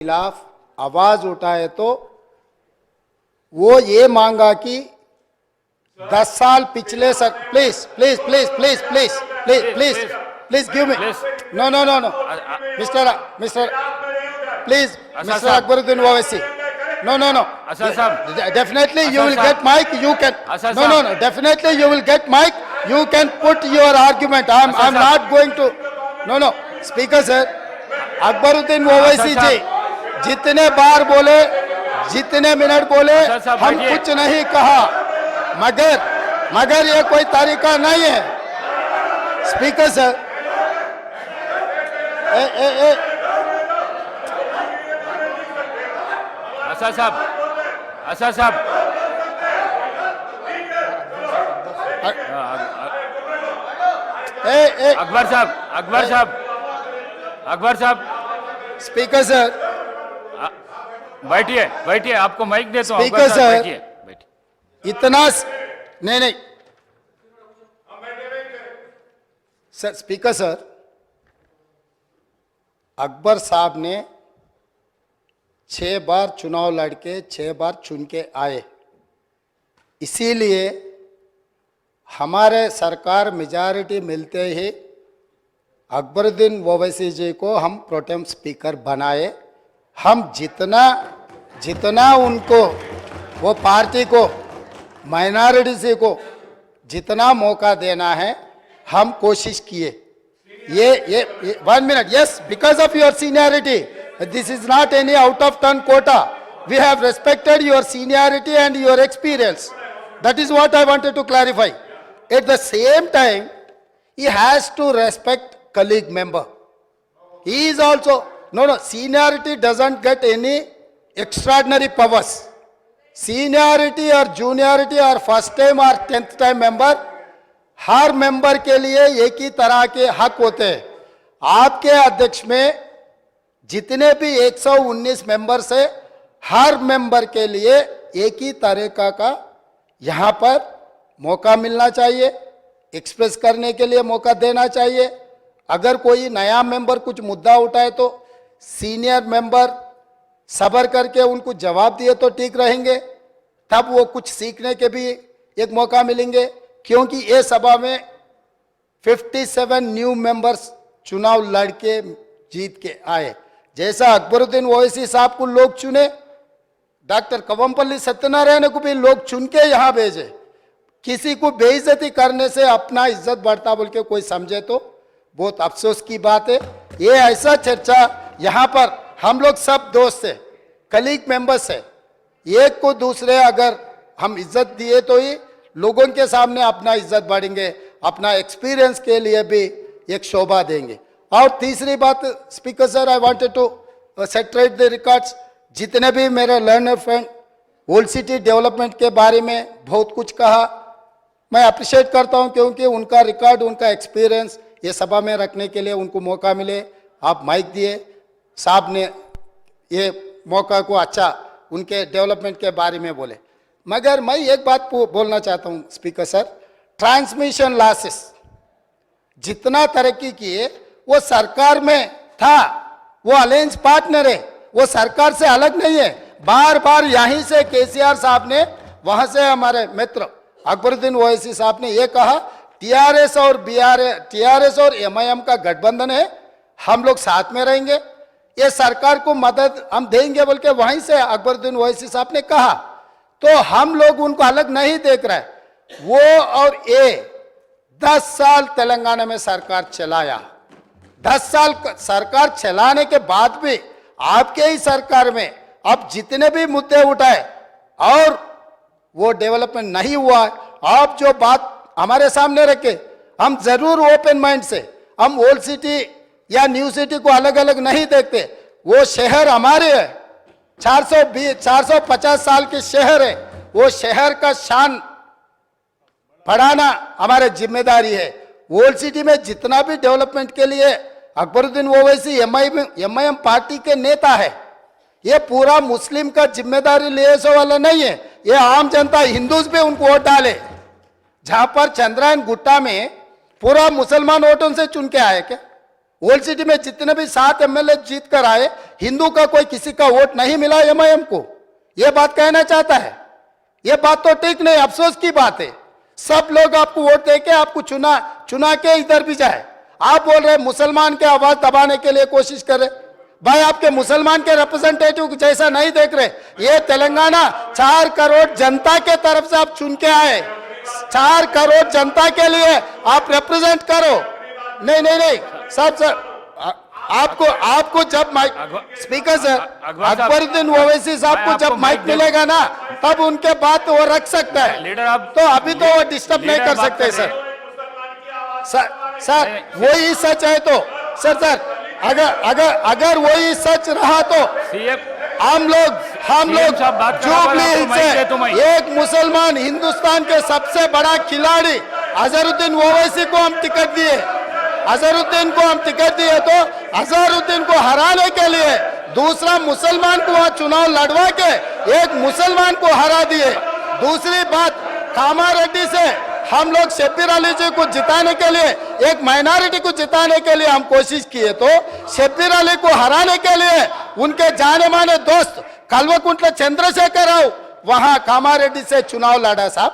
खिलाफ आवाज उठाए तो वो ये मांगा कि 10 साल पिछले sir please please please please please please please please give me no no no no mister please mister Akbaruddin Owaisi no no no definitely you will get mic you can no definitely you will get mic you can put your argument I'm not going to no speaker sir Akbaruddin Owaisi ji जितने बार बोले जितने minute बोले हम कुछ नहीं कहा मगर ये कोई तरीका नहीं है स्पीकर सर अच्छा साहब अकबर साहब स्पीकर सर बैठिए आपको माइक देता हूं स्पीकर सर बैठिए इतना नहीं सर स्पीकर सर अकबर साहब ने 6 बार चुनाव लड़के 6 बार चुन के आए इसीलिए हमारे सरकार मेजॉरिटी मिलते ही अकबरुद्दीन ओवैसी जी को हम प्रोटेम स्पीकर बनाए हम जितना उनको वो पार्टी को माइनॉरिटी को जितना मौका देना है हम कोशिश किए ये 1 minute yes because of your seniority this is not any out of turn quota we have respected your seniority and your experience that is what I wanted to clarify at the same time he has to respect colleague member he is also no seniority doesn't get any extraordinary powers seniority or juniority or first time or 10th time member her member के लिए एक ही तरह के हक होते हैं आपके अध्यक्ष में जितने भी 119 मेंबर्स है हर मेंबर के लिए एक ही तरीका का यहाँ पर मौका मिलना चाहिए एक्सप्रेस करने के लिए मौका देना चाहिए अगर कोई नया मेंबर कुछ मुद्दा उठाए तो सीनियर मेंबर सब्र करके उनको जवाब दिए तो ठीक रहेंगे तब वो कुछ सीखने के भी एक मौका मिलेंगे क्योंकि ये सभा में 57 न्यू मेंबर्स चुनाव लड़के जीत के आए जैसा अकबरुद्दीन ओवैसी साहब को लोग चुने डॉक्टर कवंपल्ली सत्यनारायण को भी लोग चुन के यहाँ भेजे किसी को बेइज्जती करने से अपना इज्जत बढ़ता बोल के कोई समझे तो बहुत अफसोस की बात है ये ऐसा चर्चा यहाँ पर हम लोग सब दोस्त है कलीग मेंबर्स है एक को दूसरे अगर हम इज्जत दिए तो ही लोगों के सामने अपना इज्जत बढ़ेंगे अपना एक्सपीरियंस के लिए भी एक शोभा देंगे और तीसरी बात speaker sir I wanted to set right the records जितने भी मेरे learned friend old city development के बारे में बहुत कुछ कहा मैं अप्रिशिएट करता हूं क्योंकि उनका रिकॉर्ड उनका एक्सपीरियंस ये सभा में रखने के लिए उनको मौका मिले आप माइक दिए साहब ने ये मौका को अच्छा उनके डेवलपमेंट के बारे में बोले मगर मैं एक बात बोलना चाहता हूं स्पीकर सर ट्रांसमिशन लॉसेस जितना तरक्की किए वो सरकार में था वो अलायंस पार्टनर है वो सरकार से अलग नहीं है बार बार यहीं से केसीआर साहब ने वहां से हमारे मित्र अकबरुद्दीन ओवैसी साहब ने ये कहा टीआरएस और एमआईएम का गठबंधन है हम लोग साथ में रहेंगे ये सरकार को मदद हम देंगे बोल के वहीं से अकबरुद्दीन ओवैसी साहब ने कहा तो हम लोग उनको अलग नहीं देख रहे वो और ये 10 साल तेलंगाना में सरकार चलाया 10 साल सरकार चलाने के बाद भी आपके ही सरकार में अब जितने भी मुद्दे उठाए और वो डेवलपमेंट नहीं हुआ आप जो बात हमारे सामने रखे हम जरूर ओपन माइंड से हम ओल्ड सिटी या न्यू सिटी को अलग अलग नहीं देखते वो शहर हमारे है 450 साल के शहर है वो शहर का शान बढ़ाना हमारी जिम्मेदारी है ओल्ड सिटी में जितना भी डेवलपमेंट के लिए अकबरुद्दीन ओवैसी एमआईएम पार्टी के नेता है ये पूरा मुस्लिम का जिम्मेदारी ले वाला नहीं है ये आम जनता हिंदूज भी उनको वोट डाले जहां पर चंद्रायन गुट्टा में पूरा मुसलमान वोटों से चुन के आए क्या ओल्ड सिटी में जितने भी 7 एमएलए जीत कर आए, हिंदू का कोई किसी का वोट नहीं मिला एमआईएम को, यह बात कहना चाहता है। यह बात तो ठीक नहीं, अफसोस की बात है। सब लोग आपको वोट देके आपको चुना के इधर भी जाए। आप बोल रहे मुसलमान के आवाज दबाने के लिए कोशिश कर रहे। भाई आपके मुसलमान के रिप्रेजेंटेटिव जैसा नहीं देख रहे। ये तेलंगाना 4 करोड़ जनता के तरफ से आप चुन के आए, 4 करोड़ जनता के लिए आप रिप्रेजेंट करो। नहीं नहीं नहीं साहब सर, आपको जब mike speaker sir Akbaruddin Owaisi साहब को जब माइक मिलेगा ना, तब उनके बात वो रख सकता है। लीडर आप तो अभी तो वो डिस्टर्ब नहीं कर सकते सर वही सच है तो सर अगर वही सच रहा तो हम लोग जुबली हिल्स से एक मुसलमान हिंदुस्तान के सबसे बड़ा खिलाड़ी अजहरुद्दीन ओवैसी को हम टिकट दिए। अजहरुद्दीन को हम टिकट दिए तो अजहरुद्दीन को हराने के लिए दूसरा मुसलमान को वहां चुनाव लड़वा के एक मुसलमान को हरा दिए। दूसरी बात, कामारेड्डी से हम लोग शब्बीर अली जी को जिताने के लिए, एक माइनॉरिटी को जिताने के लिए हम कोशिश किए तो शब्बीर अली को हराने के लिए उनके जाने माने दोस्त कल्वकुंट्ला चंद्रशेखर राव वहां कामारेड्डी से चुनाव लड़ा साहब।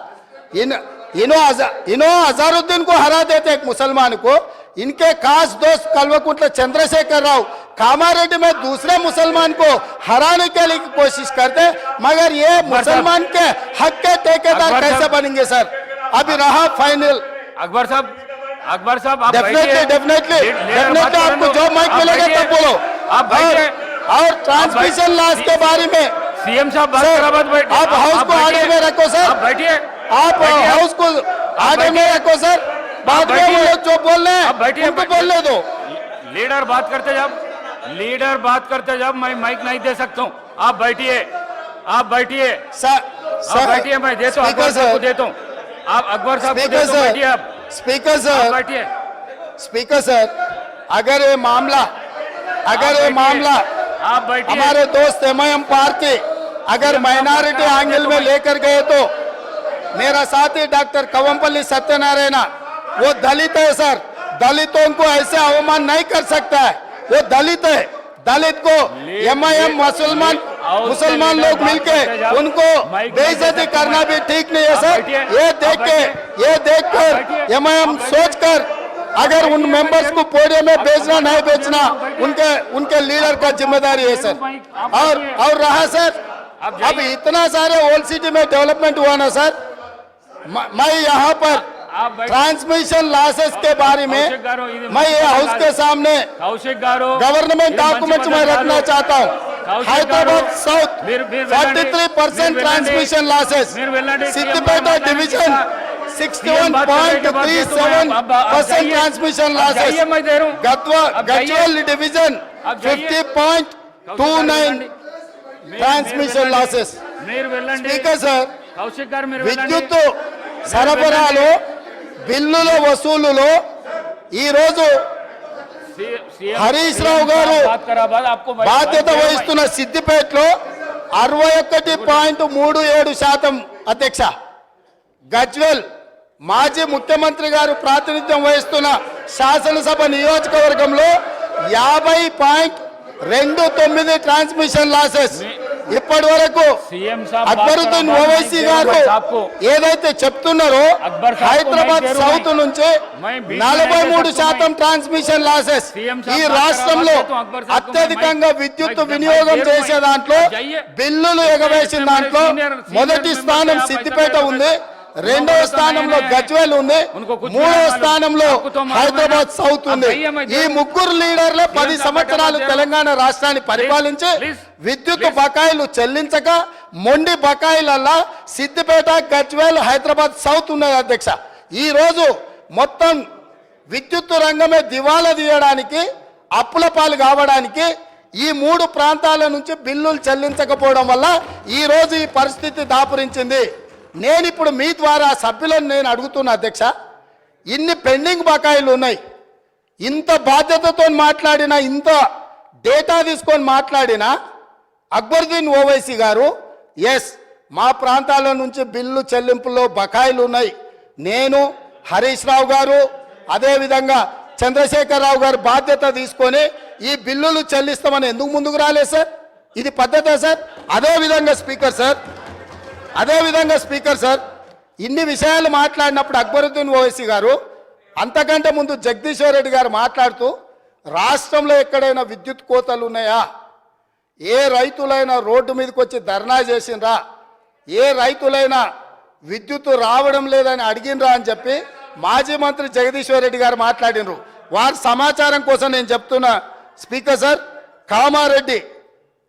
इन्हों अजहरुद्दीन को हरा देते एक मुसलमान को, इनके खास दोस्त कल्वकुंट्ला चंद्रशेखर राव कामारेड्डी में दूसरे मुसलमान को हराने के लिए कोशिश करते, मगर ये मुसलमान के हक के ठेकेदार कैसे बनेंगे सर? अभी रहा फाइनल। अकबर साहब आप डेफिनेटली आपको जो माइक मिलेगा तब बोलो। आप और ट्रांसमिशन लॉस के बारे में सीएम साहब बात करा, आप हाउस को आगे में रखो सर। आप बैठिए, आप हाउस को आगे में रखो सर। बाद में वो लोग जो बोल रहे हैं उनको बोलने दो। लीडर बात करते जब मैं माइक नहीं दे सकता हूँ। आप बैठिए सर, मैं देता हूँ, अकबर साहब को देता हूँ। आप अकबर साहब को देता हूँ, बैठिए आप। स्पीकर सर, अगर ये मामला आप बैठिए। हमारे दोस्त एमआईएम पार्टी अगर माइनॉरिटी एंगल में लेकर गए तो मेरा साथी डॉक्टर कवंपल्ली सत्यनारायण वो दलित है सर, दलितों को ऐसे अवमान नहीं कर सकता है। वो दलित है, दलित को एमआईएम मुसलमान लोग मिलके उनको बेइज्जती करना भी ठीक नहीं है सर। ये देख कर एमआईएम सोचकर अगर उन मेंबर्स को पोडियम में भेजना नहीं भेजना उनके लीडर का जिम्मेदारी है सर। और रहा सर, अब इतना सारे ओल्ड सिटी में डेवलपमेंट हुआ ना सर, मैं यहाँ पर ट्रांसमिशन लॉसेस के बारे में मैं ये हाउस के सामने गवर्नमेंट डॉक्यूमेंट्स में रखना चाहता हूँ। Hyderabad south 43% transmission losses, Siddipet division 61.37% transmission losses, Gajwel division 50.29 transmission losses. Speaker sir, విద్యుత్ సరఫరాలో బిల్లుల వసూలులో ఈ రోజు హరీష్ రావు గారు బాధ్యత వహిస్తున్న సిద్దిపేటలో 61.37% అధ్యక్ష, గజ్వెల్ మాజీ ముఖ్యమంత్రి గారు ప్రాతినిధ్యం వహిస్తున్న శాసనసభ నియోజకవర్గంలో 50.29 ట్రాన్స్మిషన్ లాసెస్ ఇప్పటి వరకు అక్బరుద్దీన్ ఓవైసీ గారు ఏదైతే చెప్తున్నారో హైదరాబాద్ సౌత్ నుంచి 43% ట్రాన్స్మిషన్ లాసెస్, ఈ రాష్ట్రంలో అత్యధికంగా విద్యుత్ వినియోగం చేసే దాంట్లో బిల్లులు ఎగవేసిన దాంట్లో మొదటి స్థానం సిద్దిపేట ఉంది, రెండవ స్థానంలో గజ్వేల్ ఉంది, మూడవ స్థానంలో హైదరాబాద్ సౌత్ ఉంది. ఈ ముగ్గురు లీడర్లే 10 సంవత్సరాలు తెలంగాణ రాష్ట్రాన్ని పరిపాలించి విద్యుత్ బకాయిలు చెల్లించక మొండి బకాయిలల్లా సిద్దిపేట, గజ్వేల్, హైదరాబాద్ సౌత్ ఉన్నది అధ్యక్ష. ఈ రోజు మొత్తం విద్యుత్ రంగమే దివాలా తీయడానికి, అప్పుల పాలు కావడానికి ఈ 3 ప్రాంతాల నుంచి బిల్లులు చెల్లించకపోవడం వల్ల ఈ రోజు ఈ పరిస్థితి దాపురించింది. నేను ఇప్పుడు మీ ద్వారా సభ్యులను నేను అడుగుతున్నా అధ్యక్ష, ఇన్ని పెండింగ్ బకాయిలు ఉన్నాయి, ఇంత బాధ్యతతో మాట్లాడినా, ఇంత డేటా తీసుకొని మాట్లాడినా అక్బరుద్దీన్ ఓవైసీ గారు ఎస్ మా ప్రాంతాల నుంచి బిల్లు చెల్లింపుల్లో బకాయిలు ఉన్నాయి, నేను హరీష్ రావు గారు అదేవిధంగా చంద్రశేఖరరావు గారు బాధ్యత తీసుకొని ఈ బిల్లులు చెల్లిస్తామని ఎందుకు ముందుకు రాలేదు సార్? ఇది పద్ధతే సార్? అదేవిధంగా స్పీకర్ సార్ ఇన్ని విషయాలు మాట్లాడినప్పుడు అక్బరుద్దీన్ ఓవైసీ గారు అంతకంటే ముందు జగదీశ్వర్ రెడ్డి గారు మాట్లాడుతూ రాష్ట్రంలో ఎక్కడైనా విద్యుత్ కోతలు ఉన్నాయా, ఏ రైతులైనా రోడ్డు మీదకి వచ్చి ధర్నా చేసిండ్రా, ఏ రైతులైనా విద్యుత్ రావడం లేదని అడిగినరా అని చెప్పి మాజీ మంత్రి జగదీశ్వర్ రెడ్డి గారు మాట్లాడినరు. వారి సమాచారం కోసం నేను చెప్తున్నా స్పీకర్ సార్, కామారెడ్డి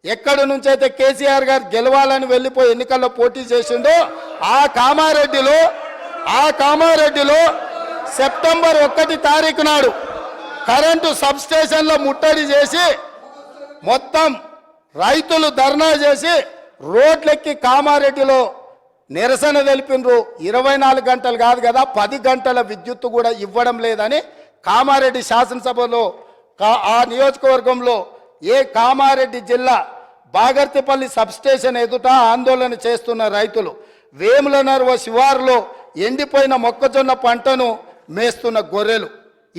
ఎక్కడి నుంచి అయితే కేసీఆర్ గారు గెలవాలని వెళ్ళిపోయి ఎన్నికల్లో పోటీ చేసిండో ఆ కామారెడ్డిలో సెప్టెంబర్ 1 తారీఖు నాడు కరెంటు సబ్ స్టేషన్లో ముట్టడి చేసి మొత్తం రైతులు ధర్నా చేసి రోడ్లెక్కి కామారెడ్డిలో నిరసన తెలిపినరు. 24 గంటలు కాదు కదా, 10 గంటల విద్యుత్తు కూడా ఇవ్వడం లేదని కామారెడ్డి శాసనసభలో ఆ నియోజకవర్గంలో కామారెడ్డి జిల్లా బాగర్తిపల్లి సబ్స్టేషన్ ఎదుట ఆందోళన చేస్తున్న రైతులు, వేములనర్వ శివారులో ఎండిపోయిన మొక్కజొన్న పంటను మేస్తున్న గొర్రెలు.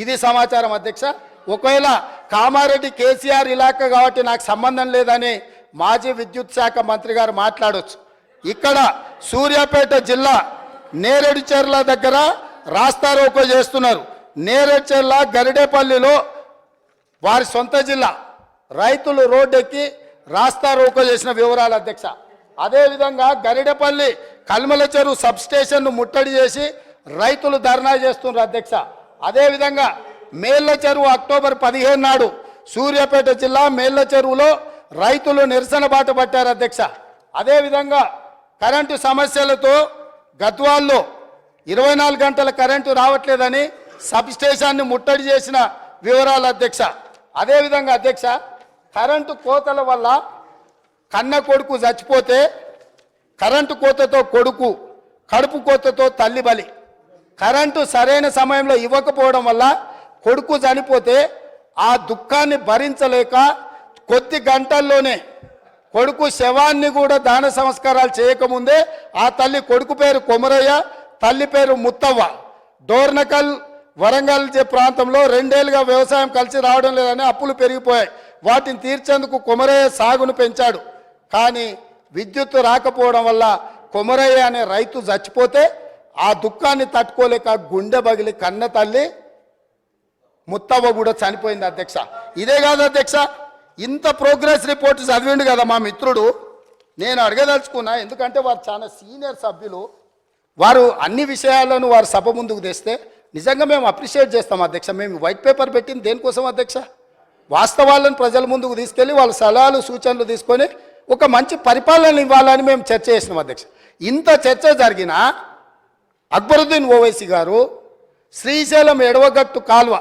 ఇది సమాచారం అధ్యక్ష. ఒకవేళ కామారెడ్డి కేసీఆర్ ఇలాకా కాబట్టి నాకు సంబంధం లేదని మాజీ విద్యుత్ శాఖ మంత్రి గారు మాట్లాడవచ్చు. ఇక్కడ సూర్యాపేట జిల్లా నేరేడుచెర్ల దగ్గర రాస్తారోకో చేస్తున్నారు. నేరేడుచెర్ల గరిడేపల్లిలో వారి సొంత జిల్లా రైతులు రోడ్డెక్కి రాస్తారోకో చేసిన వివరాలు అధ్యక్ష. అదేవిధంగా గరిడేపల్లి కల్మల చెరువు సబ్ స్టేషన్ను ముట్టడి చేసి రైతులు ధర్నా చేస్తున్నారు అధ్యక్ష. అదేవిధంగా మేళ్ల చెరువు అక్టోబర్ 15 నాడు సూర్యాపేట జిల్లా మేళ్ల చెరువులో రైతులు నిరసన బాట పట్టారు అధ్యక్ష. అదేవిధంగా కరెంటు సమస్యలతో గద్వాల్లో 24 గంటల కరెంటు రావట్లేదని సబ్ స్టేషన్ని ముట్టడి చేసిన వివరాలు అధ్యక్ష. అదేవిధంగా అధ్యక్ష, కరెంటు కోతల వల్ల కన్న కొడుకు చచ్చిపోతే కరెంటు కోతతో కొడుకు, కడుపు కోతతో తల్లి బలి. కరెంటు సరైన సమయంలో ఇవ్వకపోవడం వల్ల కొడుకు చనిపోతే ఆ దుఃఖాన్ని భరించలేక కొద్ది గంటల్లోనే కొడుకు శవాన్ని కూడా దాన సంస్కారాలు చేయకముందే ఆ తల్లి, కొడుకు పేరు కొమరయ్య, తల్లి పేరు ముత్తవ్వ, డోర్నకల్ వరంగల్ ప్రాంతంలో 2 ఏళ్లుగా వ్యవసాయం కలిసి రావడం లేదని అప్పులు పెరిగిపోయాయి. వాటిని తీర్చేందుకు కొమరయ్య సాగును పెంచాడు. కానీ విద్యుత్తు రాకపోవడం వల్ల కొమరయ్య అనే రైతు చచ్చిపోతే ఆ దుఃఖాన్ని తట్టుకోలేక గుండె బగిలి కన్న తల్లి ముత్తవ్వ కూడా చనిపోయింది అధ్యక్ష. ఇదే కాదు అధ్యక్ష, ఇంత ప్రోగ్రెస్ రిపోర్ట్ చదివిండు కదా మా మిత్రుడు. నేను అడగదలుచుకున్నా, ఎందుకంటే వారు చాలా సీనియర్ సభ్యులు, వారు అన్ని విషయాలను వారు సభ ముందుకు తెస్తే నిజంగా మేము అప్రిషియేట్ చేస్తాం అధ్యక్ష. మేము వైట్ పేపర్ పెట్టింది దేనికోసం అధ్యక్ష? వాస్తవాలను ప్రజల ముందుకు తీసుకెళ్ళి వాళ్ళ సలహాలు సూచనలు తీసుకొని ఒక మంచి పరిపాలన ఇవ్వాలని మేము చర్చ చేసినాం అధ్యక్ష. ఇంత చర్చ జరిగినా అక్బరుద్దీన్ ఓవైసీ గారు శ్రీశైలం ఎడవగట్టు కాల్వ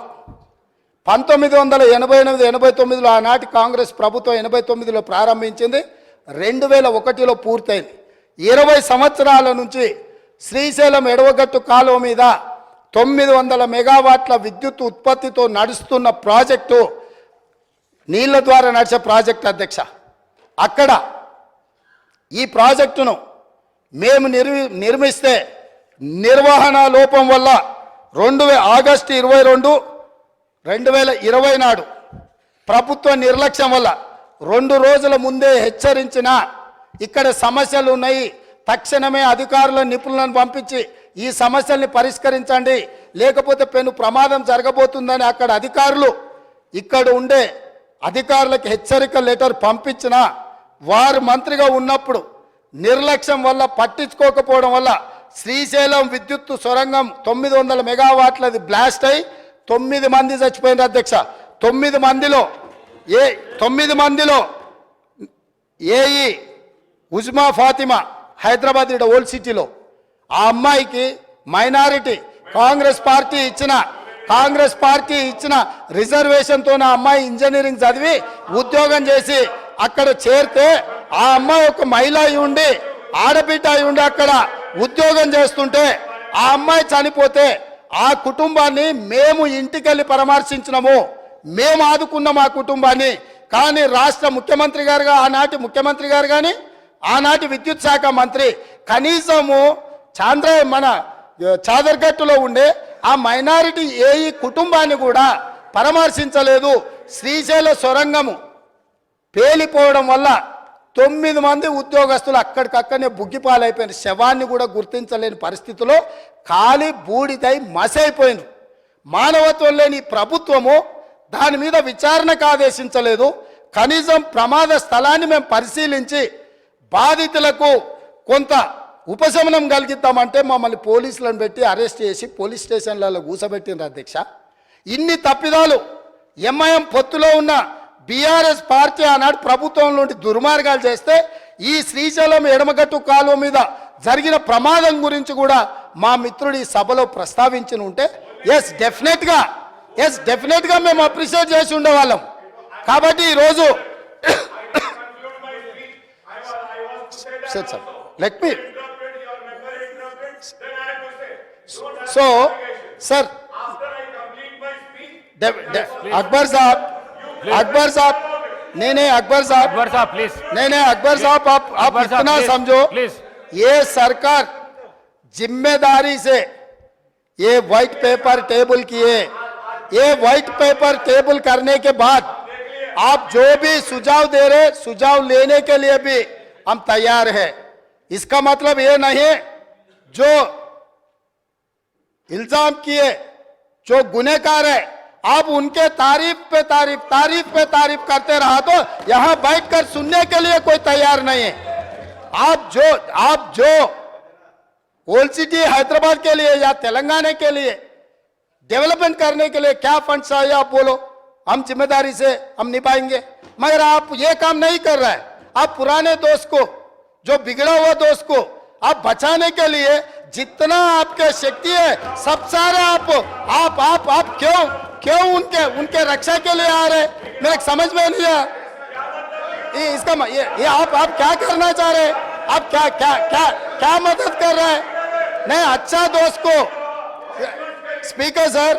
1988-89లో ఆనాటి కాంగ్రెస్ ప్రభుత్వం 89లో ప్రారంభించింది, 2001లో పూర్తయింది. 20 సంవత్సరాల నుంచి శ్రీశైలం ఎడవగట్టు కాలువ మీద 900 మెగావాట్ల విద్యుత్ ఉత్పత్తితో నడుస్తున్న ప్రాజెక్టు, నీళ్ల ద్వారా నడిచే ప్రాజెక్టు అధ్యక్ష. అక్కడ ఈ ప్రాజెక్టును మేము నిర్మిస్తే నిర్వహణ లోపం వల్ల ఆగస్టు 22, 2020 నాడు ప్రభుత్వ నిర్లక్ష్యం వల్ల 2 రోజుల ముందే హెచ్చరించిన ఇక్కడ సమస్యలు ఉన్నాయి, తక్షణమే అధికారుల నిపుణులను పంపించి ఈ సమస్యల్ని పరిష్కరించండి, లేకపోతే పెను ప్రమాదం జరగబోతుందని అక్కడ అధికారులు ఇక్కడ ఉండే అధికారులకు హెచ్చరిక లెటర్ పంపించిన వారు మంత్రిగా ఉన్నప్పుడు నిర్లక్ష్యం వల్ల, పట్టించుకోకపోవడం వల్ల శ్రీశైలం విద్యుత్తు సొరంగం 900 మెగావాట్లది బ్లాస్ట్ అయి 9 మంది చచ్చిపోయినారు అధ్యక్ష. 9 మందిలో ఏఈ ఉజ్మా ఫాతిమా హైదరాబాద్ ఓల్డ్ సిటీలో, ఆ అమ్మాయికి మైనారిటీ కాంగ్రెస్ పార్టీ ఇచ్చిన రిజర్వేషన్తో ఆ అమ్మాయి ఇంజనీరింగ్ చదివి ఉద్యోగం చేసి అక్కడ చేరితే ఆ అమ్మాయి ఒక మహిళ అయి ఉండి, ఆడబిడ్డ అయి ఉండి అక్కడ ఉద్యోగం చేస్తుంటే ఆ అమ్మాయి చనిపోతే ఆ కుటుంబాన్ని మేము ఇంటికెళ్ళి పరామర్శించినాము, మేము ఆదుకున్నాం ఆ కుటుంబాన్ని. కానీ రాష్ట్ర ముఖ్యమంత్రి గారుగా ఆనాటి ముఖ్యమంత్రి గారు కానీ ఆనాటి విద్యుత్ శాఖ మంత్రి కనీసము మన చాదర్గట్టులో ఉండే ఆ మైనారిటీ ఏ ఈ కుటుంబాన్ని కూడా పరామర్శించలేదు. శ్రీశైల సొరంగము పేలిపోవడం వల్ల 9 మంది ఉద్యోగస్తులు అక్కడికక్కడనే బుగ్గిపాలైపోయిన శవాన్ని కూడా గుర్తించలేని పరిస్థితిలో ఖాళీ బూడిదై మసైపోయింది. మానవత్వం లేని ప్రభుత్వము దాని మీద విచారణకు ఆదేశించలేదు. కనీసం ప్రమాద స్థలాన్ని మేము పరిశీలించి బాధితులకు కొంత ఉపశమనం కలిగిద్దామంటే మమ్మల్ని పోలీసులను పెట్టి అరెస్ట్ చేసి పోలీస్ స్టేషన్లలో కూసబెట్టినారు అధ్యక్ష. ఇన్ని తప్పిదాలు ఎంఐఎం పొత్తులో ఉన్న బీఆర్ఎస్ పార్టీ ఆనాడు ప్రభుత్వం నుండి దుర్మార్గాలు చేస్తే ఈ శ్రీశైలం ఎడమగట్టు కాలువ మీద జరిగిన ప్రమాదం గురించి కూడా మా మిత్రుడు ఈ సభలో ప్రస్తావించి ఉంటే ఎస్ డెఫినెట్గా మేము అప్రిషియేట్ చేసి ఉండేవాళ్ళం. కాబట్టి ఈరోజు sir let me so sir Akbar साहब नहीं अकबर साहब प्लीज नहीं अकबर साहब आप इतना समझो प्लीज ये सरकार जिम्मेदारी से ये व्हाइट पेपर टेबल किए. ये व्हाइट पेपर टेबल करने के बाद आप जो भी सुझाव दे रहे सुझाव लेने के लिए भी हम तैयार हैं. इसका मतलब ये नहीं जो इल्जाम किए जो गुनहगार है आप उनके तारीफ पे तारीफ करते रहा तो यहां बैठकर सुनने के लिए कोई तैयार नहीं है. आप जो ओल्ड सिटी हैदराबाद के लिए या तेलंगाना के लिए डेवलपमेंट करने के लिए क्या फंड चाहिए आप बोलो, हम जिम्मेदारी से हम निभाएंगे. मगर आप ये काम नहीं कर रहे हैं. आप पुराने दोस्त को जो बिगड़ा हुआ दोस्त को आप बचाने के लिए जितना आपके शक्ति है सब सारे आप क्यों उनके रक्षा के लिए आ रहे, मेरे समझ में नहीं है. इसका ये आप क्या करना चाह रहे हैं, आप क्या मदद कर रहे हैं. नहीं अच्छा दोस्त को स्पीकर सर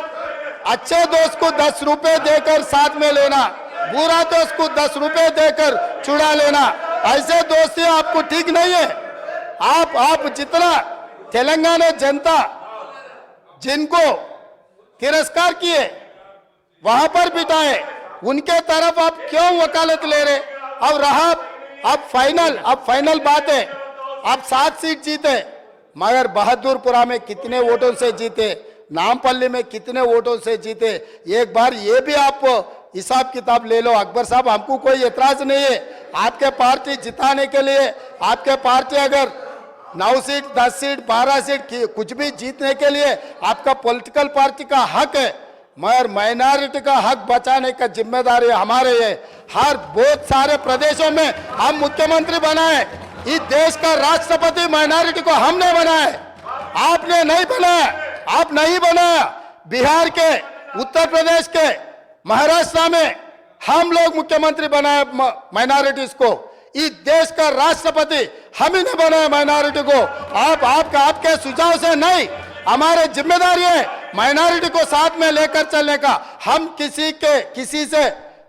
अच्छे दोस्त को 10 रुपए देकर साथ में लेना, बुरा दोस्त को 10 रुपए देकर चुरा लेना, ऐसे दोस्ती आपको ठीक नहीं है. आप जितना तेलंगाना जनता जिनको तिरस्कार किए वहां पर बिठाए उनके तरफ आप क्यों वकालत ले रहे. अब रहा अब फाइनल बात है, आप 7 सीट जीते मगर बहादुरपुरा में कितने वोटों से जीते, नामपल्ली में कितने वोटों से जीते, एक बार ये भी आप हिसाब किताब ले लो. अकबर साहब हमको कोई एतराज नहीं है. आपके पार्टी जिताने के लिए आपके पार्टी अगर 9 सीट 10 सीट 12 सीट कुछ भी जीतने के लिए आपका पॉलिटिकल पार्टी का हक है. मगर माइनॉरिटी का हक बचाने का जिम्मेदारी हमारे है. हर बहुत सारे प्रदेशों में हम मुख्यमंत्री बनाए. इस देश का राष्ट्रपति माइनॉरिटी को हमने बनाया, आपने नहीं बनाया. आप नहीं बनाया. बिहार के, उत्तर प्रदेश के, महाराष्ट्र में हम लोग मुख्यमंत्री बनाए माइनॉरिटीज को. इस देश का राष्ट्रपति हम ही ने बनाया माइनॉरिटी को. आपके सुझाव से नहीं, हमारे जिम्मेदारी है माइनॉरिटी को साथ में लेकर चलने का. हम किसी से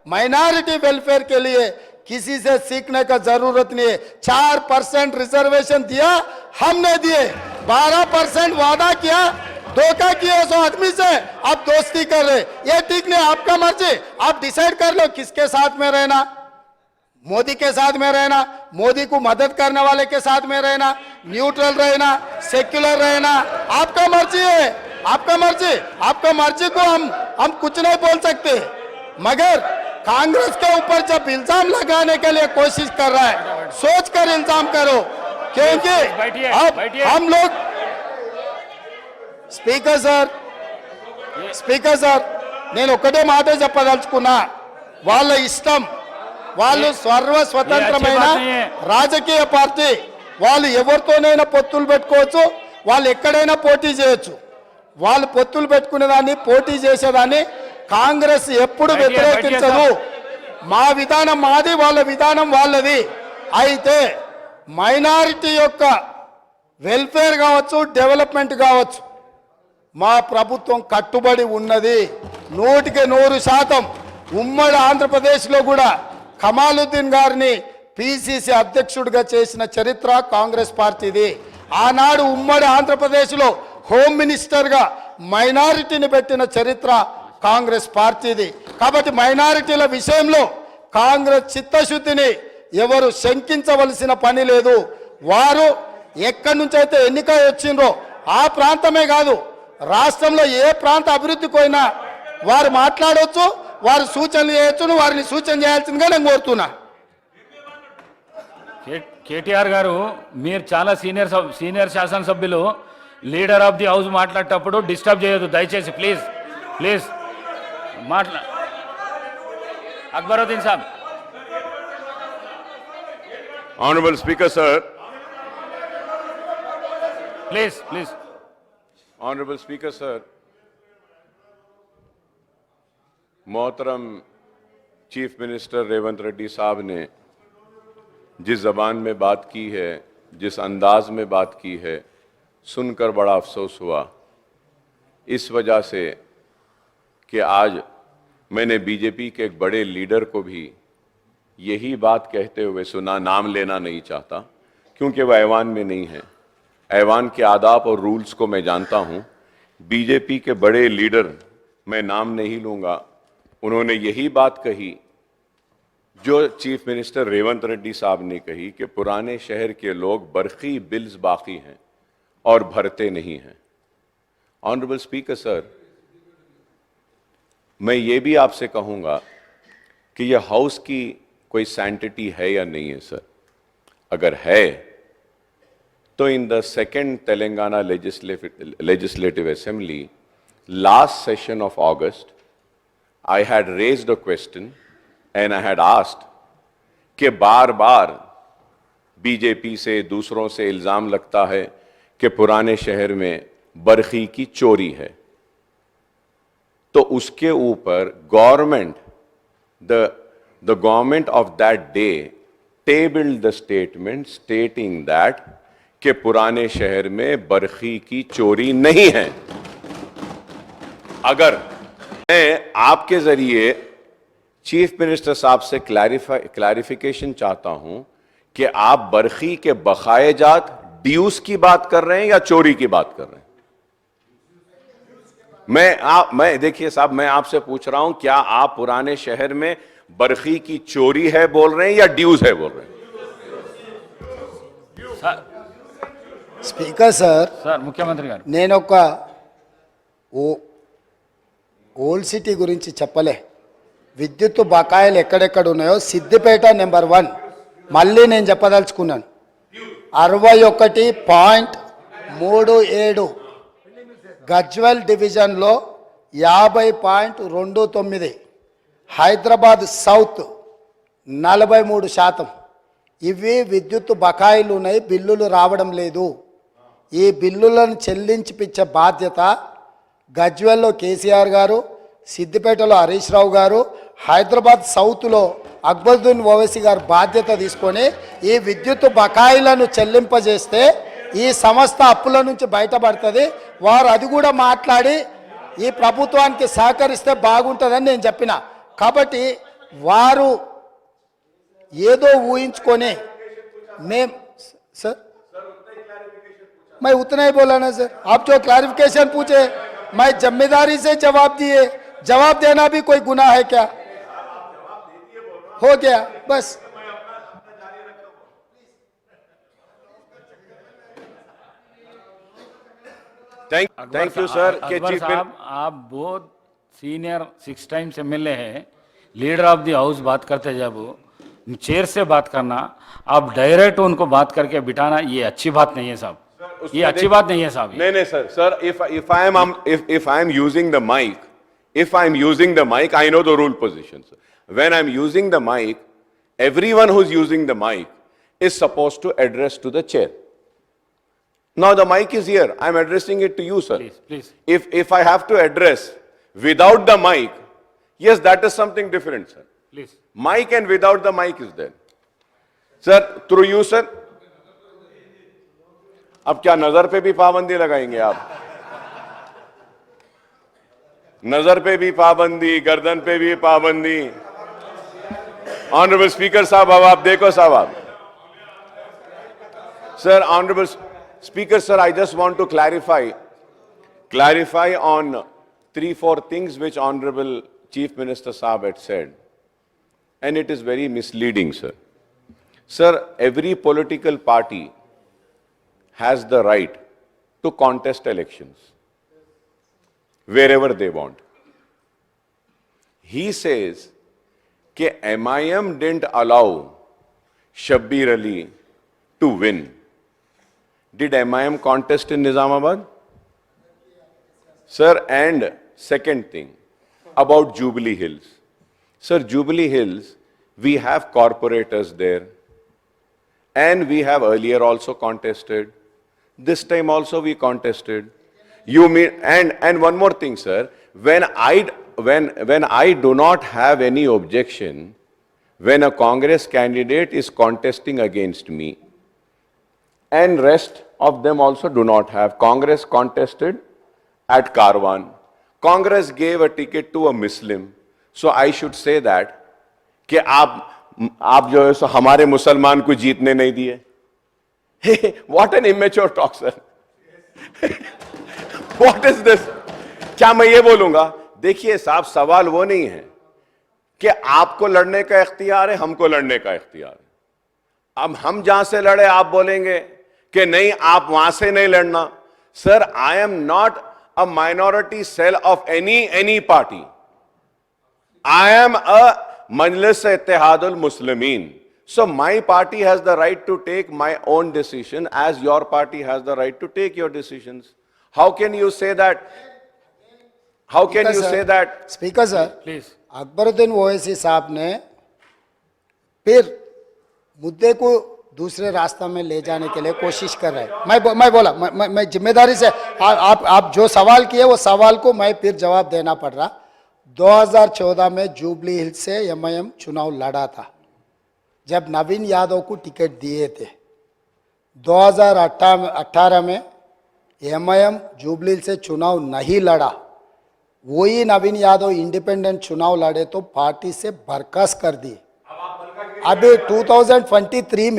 माइनॉरिटी वेलफेयर के लिए किसी से सीखने का जरूरत नहीं है. 4% रिजर्वेशन दिया हमने दिए, 12% वादा किया, धोखा किया 100 आदमी से आप दोस्ती कर रहे. ये ठीक नहीं. आपका मर्जी, आप डिसाइड कर लो किसके साथ में रहना. मोदी के साथ में रहना, मोदी को मदद करने वाले के साथ में रहना, न्यूट्रल रहना, सेक्युलर रहना, आपका मर्जी है. आपका मर्जी को हम कुछ नहीं बोल सकते. मगर कांग्रेस के ऊपर जब इल्जाम लगाने के लिए कोशिश कर रहा है सोच कर इल्जाम करो, क्योंकि अब हम लोग స్పీకర్ సార్ నేను ఒకటే మాట చెప్పదలుచుకున్నా. వాళ్ళ ఇష్టం, వాళ్ళు స్వతంత్రమైన రాజకీయ పార్టీ, వాళ్ళు ఎవరితోనైనా పొత్తులు పెట్టుకోవచ్చు, వాళ్ళు ఎక్కడైనా పోటీ చేయొచ్చు. వాళ్ళు పొత్తులు పెట్టుకునేదాన్ని పోటీ చేసేదాన్ని కాంగ్రెస్ ఎప్పుడు వ్యతిరేకించదు. మా విధానం మాది, వాళ్ళ విధానం వాళ్ళది. అయితే మైనారిటీ యొక్క వెల్ఫేర్ కావచ్చు, డెవలప్మెంట్ కావచ్చు, మా ప్రభుత్వం కట్టుబడి ఉన్నది 100%. ఉమ్మడి ఆంధ్రప్రదేశ్లో కూడా కమాలుద్దీన్ గారిని పిసిసి అధ్యక్షుడిగా చేసిన చరిత్ర కాంగ్రెస్ పార్టీది. ఆనాడు ఉమ్మడి ఆంధ్రప్రదేశ్లో హోమ్ మినిస్టర్గా మైనారిటీని పెట్టిన చరిత్ర కాంగ్రెస్ పార్టీది. కాబట్టి మైనారిటీల విషయంలో కాంగ్రెస్ చిత్తశుద్ధిని ఎవరు శంకించవలసిన పని లేదు. వారు ఎక్కడి నుంచి అయితే ఎన్నిక వచ్చిండ్రో ఆ ప్రాంతమే కాదు, రాష్ట్రంలో ఏ ప్రాంత అభివృద్ధికి పోయినా వారు మాట్లాడవచ్చు, వారు సూచనలు చేయొచ్చు. వారిని సూచన చేయాల్సిందిగా నేను కోరుతున్నా. కేటీఆర్ గారు, మీరు చాలా సీనియర్ శాసనసభ్యులు, లీడర్ ఆఫ్ ది హౌస్ మాట్లాడేటప్పుడు డిస్టర్బ్ చేయొద్దు దయచేసి, please please. Akbaruddin Saab. Honorable Speaker, sir. Please, please. Honorable Speaker, sir. मोहतरम चीफ मिनिस्टर रेवंत रेड्डी साहब ने जिस जबान में बात की है, जिस अंदाज में बात की है, सुनकर बड़ा अफसोस हुआ। इस वजह से कि आज मैंने बीजेपी के एक बड़े लीडर को भी यही बात कहते हुए सुना, नाम लेना नहीं चाहता क्योंकि वह ऐवान में नहीं है। ऐवान के आदाब और रूल्स को मैं जानता हूं। बीजेपी के बड़े लीडर, मैं नाम नहीं लूंगा, उन्होंने यही बात कही जो चीफ मिनिस्टर रेवंत रेड्डी साहब ने कही कि पुराने शहर के लोग बरखी बिल्स बाकी हैं और भरते नहीं हैं। ऑनरेबल स्पीकर सर, मैं ये भी आपसे कहूंगा कि यह हाउस की कोई सैंटिटी है या नहीं है सर। अगर है तो in the second Telangana legislative assembly last session of August I had raised a question and I had asked कि बार बार बीजेपी से दूसरों से इल्जाम लगता है कि पुराने शहर में बरखी की चोरी है, तो उसके ऊपर the government of that day tabled the statement stating that कि पुराने शहर में बरखी की चोरी नहीं है। अगर मैं आपके जरिए चीफ मिनिस्टर साहब से क्लैरिफिकेशन चाहता हूं कि आप बरखी के बकाए जात ड्यूस की बात कर रहे हैं या चोरी की बात कर रहे हैं। मैं देखिए साहब, मैं आपसे पूछ रहा हूं, क्या आप पुराने शहर में बरखी की चोरी है बोल रहे हैं या ड्यूस है बोल रहे हैं? స్పీకర్ సార్, ముఖ్యమంత్రి గారు, నేను ఒక ఓల్డ్ సిటీ గురించి చెప్పలే. విద్యుత్ బకాయిలు ఎక్కడెక్కడ ఉన్నాయో సిద్దిపేట నెంబర్ 1 మళ్ళీ నేను చెప్పదలుచుకున్నాను. 61.37 గజ్వెల్ డివిజన్లో 50.29, హైదరాబాద్ సౌత్ 43%. ఇవి విద్యుత్ బకాయిలు ఉన్నాయి, బిల్లులు రావడం లేదు. ఈ బిల్లులను చెల్లించిపించే బాధ్యత గజ్వెల్లో కేసీఆర్ గారు, సిద్దిపేటలో హరీష్ రావు గారు, హైదరాబాద్ సౌత్లో అక్బరుద్దీన్ ఓవైసీ గారు బాధ్యత తీసుకొని ఈ విద్యుత్ బకాయిలను చెల్లింపజేస్తే ఈ సంస్థ అప్పుల నుంచి బయటపడుతుంది. వారు అది కూడా మాట్లాడి ఈ ప్రభుత్వానికి సహకరిస్తే బాగుంటుందని నేను చెప్పిన. కాబట్టి వారు ఏదో ఊహించుకొని सर मैं उतना ही बोला ना सर, आप जो क्लैरिफिकेशन पूछे मैं जिम्मेदारी से जवाब दिए। जवाब देना भी कोई गुनाह है क्या? हो गया बस। Thank you sir. अकबर साहब, आप बहुत सीनियर 6 टाइम्स एमएलए हैं, लीडर ऑफ द हाउस बात करते जब चेयर से बात करना, आप डायरेक्ट उनको बात करके बिठाना, ये अच्छी बात नहीं है साहब, ये अच्छी बात नहीं है साहब। नहीं sir, if I am using the mic, I know the rule positions. When I am using the mic, everyone who is using the mic is supposed to address to the chair. Now the mic is here, I am addressing it to you, sir. Please. If I have to address without the mic, yes, that is something different, sir. Please. Mic and without the mic is there. Sir, through you, sir. अब क्या नजर पे भी पाबंदी लगाएंगे आप? नजर पे भी पाबंदी, गर्दन पे भी पाबंदी। ऑनरेबल स्पीकर साहब, अब आप देखो साहब, आप sir, honourable speaker sir, I just want to clarify clarify on 3-4 things which Honorable Chief Minister Saab had said. And it is very misleading, sir. Sir, every political party has the right to contest elections wherever they want. He says that MIM didn't allow Shabbir Ali to win. Did MIM contest in Nizamabad? Sir, and second thing about Jubilee Hills. Sir, Jubilee Hills, we have corporators there, and we have earlier also contested. This time also we contested. You mean, and one more thing, sir, when I do not have any objection when a Congress candidate is contesting against me, and rest of them also do not have. Congress contested at Karwan. Congress gave a ticket to a Muslim. So I should say that कि आप जो है सो हमारे मुसलमान को जीतने नहीं दिए. What an immature talk, sir. What is this? क्या मैं ये बोलूंगा? देखिए साहब, सवाल वो नहीं है कि आपको लड़ने का इख्तियार है, हमको लड़ने का इख्तियार है. अब हम जहां से लड़े आप बोलेंगे कि नहीं, आप वहां से नहीं लड़ना. Sir, I am not a minority cell of any party. I am a Majlis Ittihadul Muslimin. So my party has the right to take my own decision as your party has the right to take your decisions. How can you say that? How can you say that? Speaker sir, please. Akbaruddin Owaisi साहब ने फिर मुद्दे को दूसरे रास्ता में ले जाने के लिए कोशिश कर रहे हैं. मैं बोला, मैं जिम्मेदारी से आप जो सवाल किए वो सवाल को मैं फिर जवाब देना पड़ रहा. 2014 में जुबली हिल्स से एमआईएम चुनाव लड़ा था जब नवीन यादव को टिकट दिए थे. 2018 में एमआईएम जुबली हिल्स से चुनाव नहीं लड़ा. वही नवीन यादव इंडिपेंडेंट चुनाव लड़े तो पार्टी से बर्खास्त कर दी. अभी 2023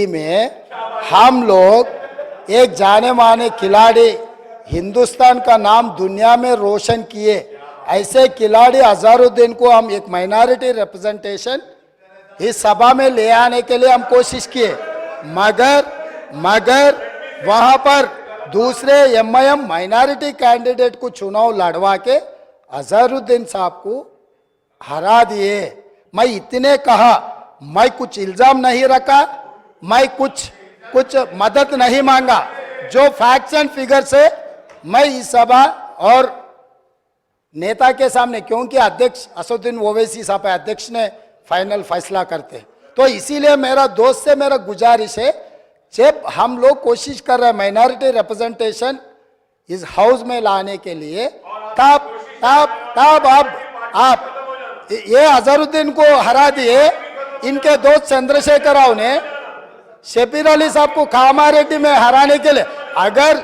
में हम लोग एक जाने माने खिलाड़ी, हिंदुस्तान का नाम दुनिया में रोशन किए ऐसे खिलाड़ी अजहरुद्दीन को हम एक माइनॉरिटी रिप्रेजेंटेशन इस सभा में ले आने के लिए हम कोशिश किए, मगर वहां पर दूसरे एमआईएम माइनॉरिटी कैंडिडेट को चुनाव लड़वा के अजहरुद्दीन साहब को हरा दिए. मैं इतने कहा, मैं कुछ इल्जाम नहीं रखा, मैं कुछ मदद नहीं मांगा. जो फैक्ट्स एंड फिगर से मैं इस सभा और नेता के सामने, क्योंकि अध्यक्ष असदुद्दीन ओवैसी साहब अध्यक्ष ने फाइनल फैसला करते, तो इसीलिए मेरा दोस्त से मेरा गुजारिश है, जब हम लोग कोशिश कर रहे हैं माइनॉरिटी रिप्रेजेंटेशन इस हाउस में लाने के लिए, तब आप ये अजहरुद्दीन को हरा दिए. इनके दोस्त चंद्रशेखर राव ने शबीर अली साहब को कामारेड्डी में हराने के लिए, अगर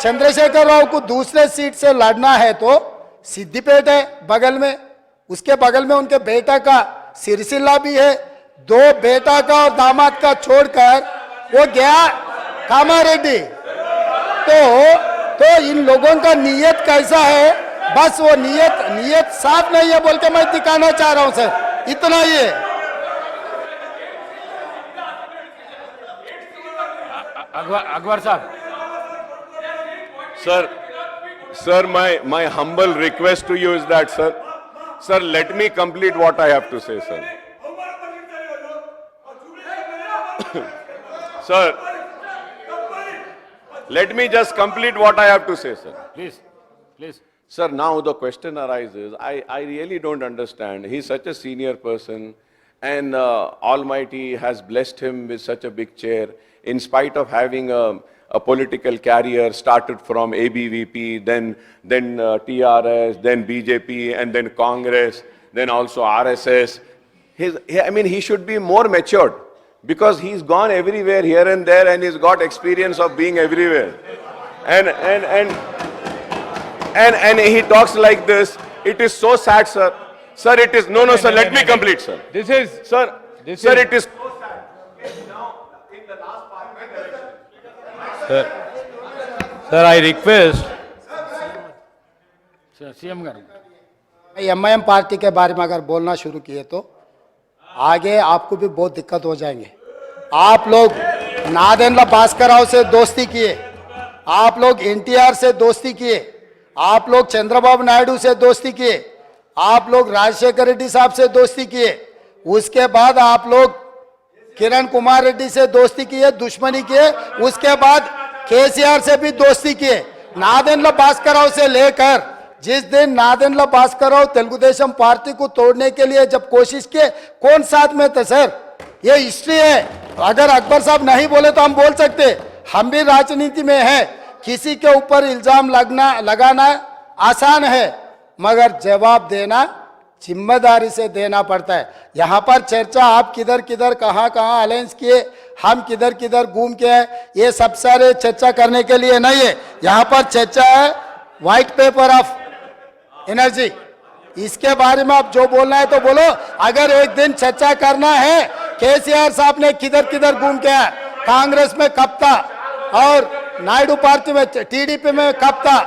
चंद्रशेखर राव को दूसरे सीट से लड़ना है तो सिद्दीपेट है बगल में, उसके बगल में उनके बेटा का सिरसिल्ला भी है. 2 बेटा का और दामाद का छोड़कर वो गया कामारेड्डी. तो इन लोगों का नीयत कैसा है, बस वो नीयत साफ नहीं है बोल के मैं दिखाना चाह रहा हूं सर. इतना ही है. अकबर साहब. Sir, my humble request to you is that, sir, let me complete what I have to say, sir. Sir, let me just complete what I have to say, sir. Please. Sir, now the question arises, I really don't understand. He's such a senior person, and Almighty has blessed him with such a big chair, in spite of having a political career, started from ABVP, then TRS, then BJP, and then Congress, then also RSS. He should be more matured, because he's gone everywhere, here and there, and he's got experience of being everywhere. And he talks like this. It is so sad, sir. Sir, it is no, sir. Let me complete, sir. This is Sir, it is so sad. Now, in the last parliament election, sir. Sir, I request. CM गाరు MIM party के बारे में अगर बोलना शुरू किए तो आगे आपको भी बहुत दिक्कत हो जाएंगे। आप लोग नादेंद्र भास्कर से दोस्ती किए, आप लोग एनटीआर से दोस्ती किए, आप लोग चंद्रबाबू नायडू से दोस्ती किए, आप लोग राजशेखर रेड्डी साहब से दोस्ती किए, उसके बाद आप लोग किरण कुमार रेड्डी से दोस्ती किए, दुश्मनी किए, उसके बाद केसीआर से भी दोस्ती किए। नादेंद्र भास्कर से लेकर जिस दिन नादेंद्र भास्कर तेलुगुदेशम पार्टी को तोड़ने के लिए जब कोशिश किए, कौन साथ में थे सर? ये हिस्ट्री है। अगर अकबर साहब नहीं बोले तो हम बोल सकते, हम भी राजनीति में हैं। किसी के ऊपर इल्जाम लगाना आसान है, मगर जवाब देना जिम्मेदारी से देना पड़ता है। यहाँ पर चर्चा आप किधर किधर कहाँ कहाँ अलायंस किए, हम किधर किधर घूम के आए, ये सब सारे चर्चा करने के लिए नहीं है। यहाँ पर चर्चा है व्हाइट पेपर ऑफ एनर्जी, इसके बारे में आप जो बोलना है तो बोलो। अगर एक दिन चर्चा करना है केसीआर साहब ने किधर किधर घूम के आया, कांग्रेस में कब था और नायडू पार्टी में टीडीपी में कब था,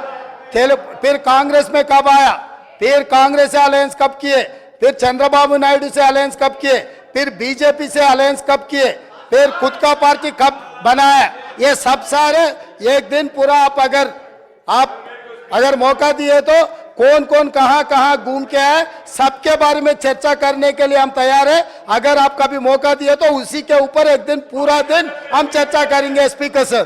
फिर कांग्रेस में कब आया, फिर कांग्रेस से अलायंस कब किए, फिर चंद्रबाबू नायडू से अलायंस कब किए, फिर बीजेपी से अलायंस कब किए, फिर खुद का पार्टी कब बनाया, ये सब सारे एक दिन पूरा आप अगर मौका दिए तो कौन कौन कहां कहां घूम के आए, सबके बारे में चर्चा करने के लिए हम तैयार है। अगर आप कभी मौका दिए तो उसी के ऊपर एक दिन पूरा दिन हम चर्चा करेंगे। स्पीकर सर,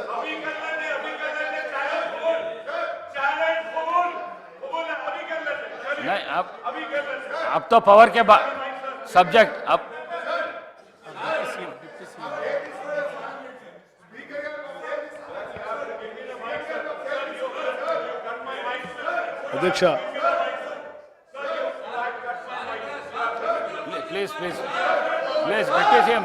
नहीं अब तो पावर के बाद सब्जेक्ट अब अध्यक्ष, प्लीज प्लीज प्लीज